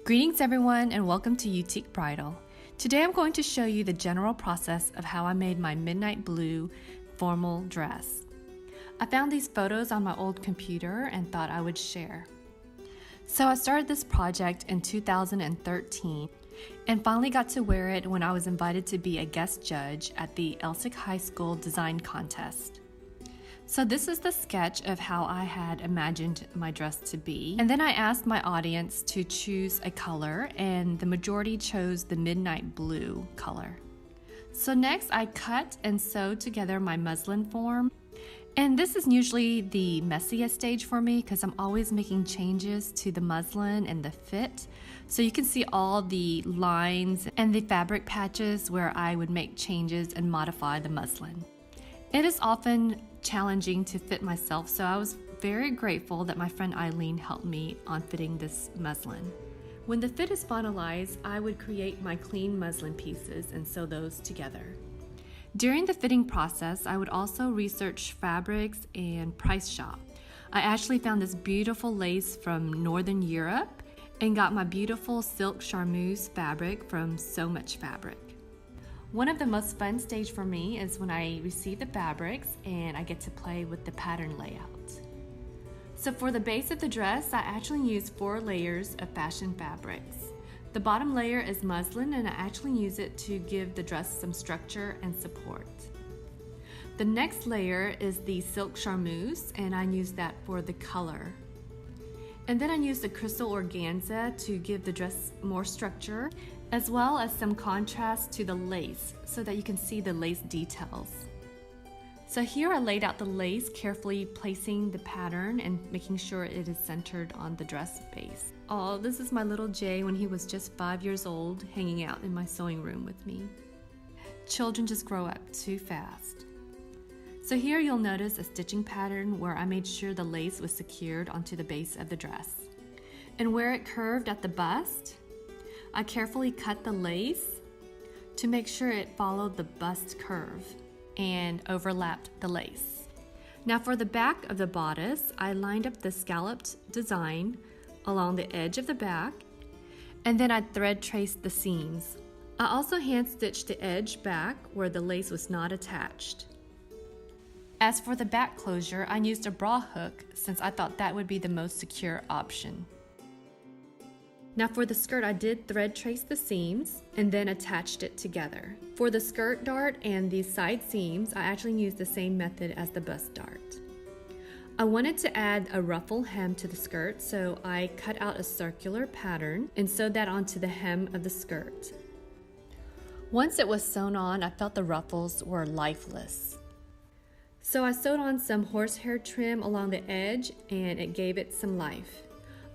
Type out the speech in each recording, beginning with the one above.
Greetings everyone and welcome to Utique Bridal. Today I'm going to show you the general process of how I made my midnight blue formal dress. I found these photos on my old computer and thought I would share. So I started this project in 2013 and finally got to wear it when I was invited to be a guest judge at the Elsick High School Design Contest. So this is the sketch of how I had imagined my dress to be. And then I asked my audience to choose a color, and the majority chose the midnight blue color. So next I cut and sewed together my muslin form. And this is usually the messiest stage for me because I'm always making changes to the muslin and the fit. So you can see all the lines and the fabric patches where I would make changes and modify the muslin. It is often challenging to fit myself, so I was very grateful that my friend Eileen helped me on fitting this muslin. When the fit is finalized, I would create my clean muslin pieces and sew those together. During the fitting process, I would also research fabrics and price shop. I actually found this beautiful lace from Northern Europe and got my beautiful silk charmeuse fabric from So Much Fabric. One of the most fun stage for me is when I receive the fabrics and I get to play with the pattern layout. So for the base of the dress, I actually use 4 layers of fashion fabrics. The bottom layer is muslin and I actually use it to give the dress some structure and support. The next layer is the silk charmeuse and I use that for the color. And then I use the crystal organza to give the dress more structure, as well as some contrast to the lace so that you can see the lace details. So here I laid out the lace, carefully placing the pattern and making sure it is centered on the dress base. Oh, this is my little Jay when he was just 5 years old, hanging out in my sewing room with me. Children just grow up too fast. So here you'll notice a stitching pattern where I made sure the lace was secured onto the base of the dress. And where it curved at the bust, I carefully cut the lace to make sure it followed the bust curve and overlapped the lace. Now for the back of the bodice, I lined up the scalloped design along the edge of the back, and then I thread traced the seams. I also hand stitched the edge back where the lace was not attached. As for the back closure, I used a bra hook since I thought that would be the most secure option. Now for the skirt, I did thread trace the seams and then attached it together. For the skirt dart and the side seams, I actually used the same method as the bust dart. I wanted to add a ruffle hem to the skirt, so I cut out a circular pattern and sewed that onto the hem of the skirt. Once it was sewn on, I felt the ruffles were lifeless. So I sewed on some horsehair trim along the edge and it gave it some life.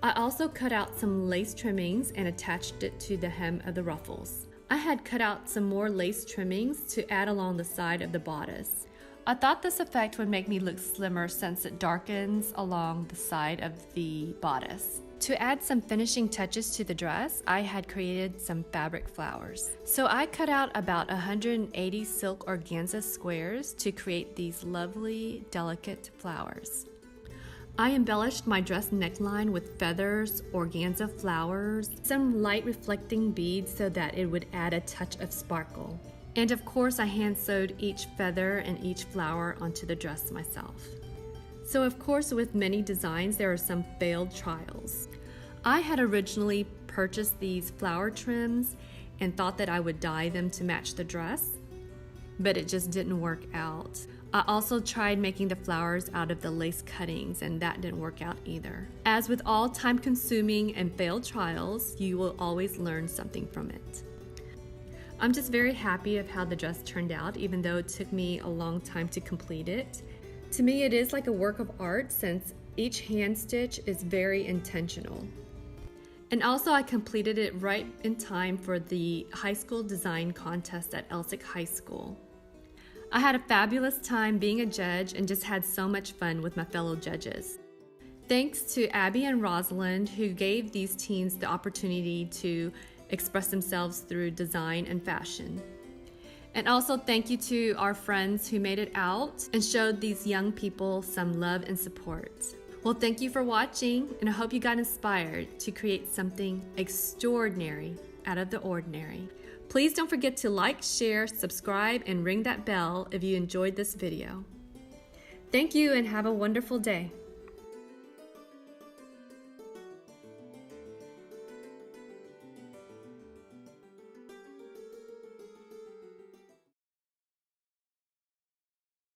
I also cut out some lace trimmings and attached it to the hem of the ruffles. I had cut out some more lace trimmings to add along the side of the bodice. I thought this effect would make me look slimmer since it darkens along the side of the bodice. To add some finishing touches to the dress, I had created some fabric flowers. So I cut out about 180 silk organza squares to create these lovely, delicate flowers. I embellished my dress neckline with feathers, organza flowers, some light reflecting beads so that it would add a touch of sparkle. And of course, I hand sewed each feather and each flower onto the dress myself. So of course, with many designs, there are some failed trials. I had originally purchased these flower trims and thought that I would dye them to match the dress, but it just didn't work out. I also tried making the flowers out of the lace cuttings, and that didn't work out either. As with all time-consuming and failed trials, you will always learn something from it. I'm just very happy of how the dress turned out, even though it took me a long time to complete it. To me, it is like a work of art since each hand stitch is very intentional. And also I completed it right in time for the high school design contest at Elsick High School. I had a fabulous time being a judge and just had so much fun with my fellow judges. Thanks to Abby and Rosalind, who gave these teens the opportunity to express themselves through design and fashion. And also thank you to our friends who made it out and showed these young people some love and support. Well, thank you for watching, and I hope you got inspired to create something extraordinary out of the ordinary. Please don't forget to like, share, subscribe, and ring that bell if you enjoyed this video. Thank you and have a wonderful day.